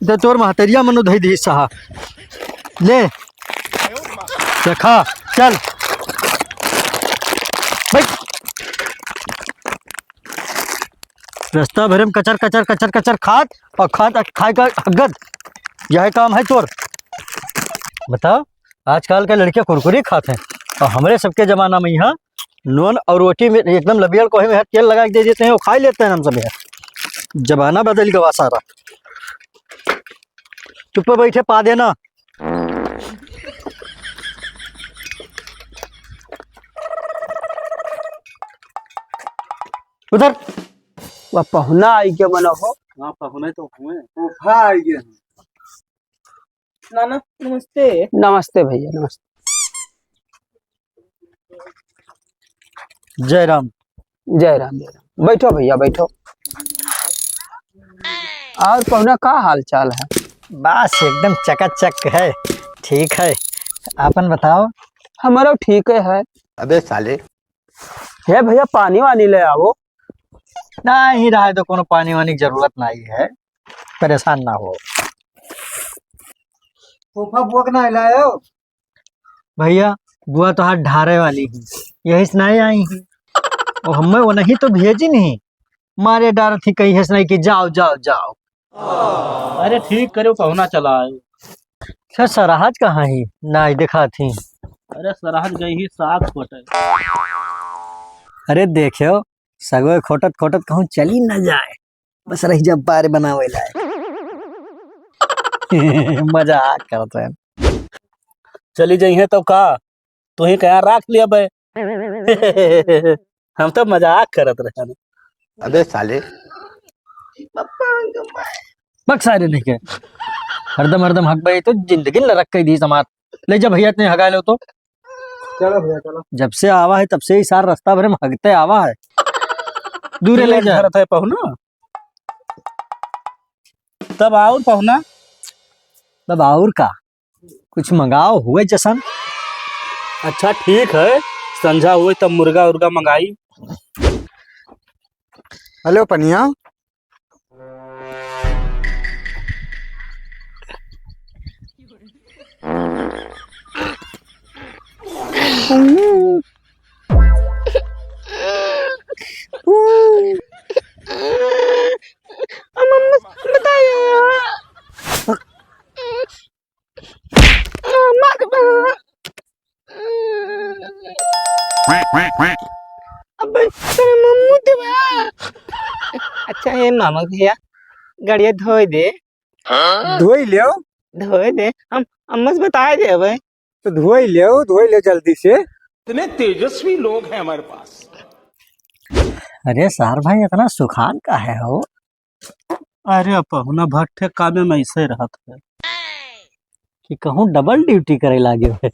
तो तोर महतरिया मनु धई दी सहा ले खा चल बैठ। रास्ता भरे में कचर कचर कचर कचर खात और खाए का हगद, यह काम है तोर। बताओ आजकल के लड़के कुरकुरी खाते हैं और हमारे सबके जमाना में यहाँ नून और रोटी में एकदम लबियल कोहे में तेल लगा के दे देते हैं, वो खा लेते हैं हम सब यार। जमाना बदल गया सारा। चुप बैठे पा देना। उधर वह पहुना आई के बना हो। हाँ पहुने तो हुए फूफा आई गए। नाना नमस्ते। नमस्ते भैया नमस्ते। जय राम। जय राम जय राम। बैठो भैया बैठो। और पहुना का हाल चाल है? बस एकदम चकाचक है, ठीक है। आपन बताओ। हमारा ठीक है। अबे साले हे भैया पानी वानी ले आओ। नहीं रहा है तो कोनो पानी वानी की जरूरत नहीं है, परेशान ना हो। फूफा बुआ ना लायो भैया, बुआ तो हाथ ढारे वाली ही, यही से नहीं आई ही और हमें वो नहीं तो भेजी नहीं, मारे डर थी कही है नहीं कि जाओ जाओ जाओ। अरे ठीक करो पहुना चला आयो। अच्छा सराहज कहाँ ही ना देखा थी। अरे सराहज गई ही साग खोटे। अरे देखियो सगो खोटत खोटत कहूँ चली न जाए, बस रही जब बारे बनावे लाए। मजाक करते हैं। चली जाई है तो का तू ही कहाँ राख लिया बे। हम तो मजाक करत रहे। अबे साले बक सारे नहीं के हरदम हरदम हक भाई तो जिंदगी न रख के दी समात। ले जा भैया इतने हगा लो तो चलो भैया चलो। जब से आवा है तब से ही सार रास्ता भरे में हगते आवा है। दूर ले जा है पहुना तब और पहुना तब और का कुछ मंगाओ हुए जसन। अच्छा ठीक है, संझा हुए तब मुर्गा उर्गा मंगाई। हेलो पनिया अच्छा ये मामा भैया गाड़िया धोए दे। धोई ले धोए दे हम अम्मा से बताए दे भाई। तो धोई ले जल्दी से। इतने तेजस्वी लोग हैं हमारे पास। अरे सार भाई इतना सुखान का है हो। अरे पहुना भट्टे कामे में ऐसे रहत है कि कहूँ डबल ड्यूटी करे लागे हुए।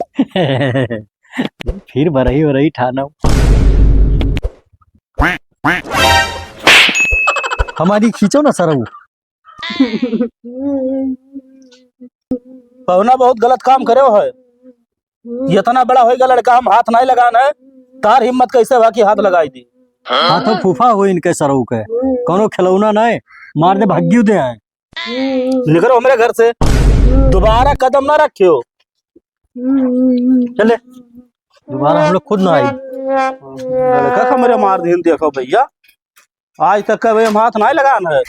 फिर बरही वरही ठाना हमारी खींचो ना सरऊ। पहुना बहुत गलत काम करे है। इतना बड़ा होएगा लड़का हम हाथ नहीं लगाना है। तार हिम्मत कैसे हुआ कि हाथ लगाई दी। हाँ तो फूफा हो इनके सरऊ के कोनो खिलौना नहीं मार दे भाग्यू दे आए। निकलो मेरे घर से, दोबारा कदम ना रखियो। चले दोबारा हम लोग खुद ना आई। लड़का का मेरे मार दीन देखो भैया, आज तक कभी हम हाथ नहीं लगाना है।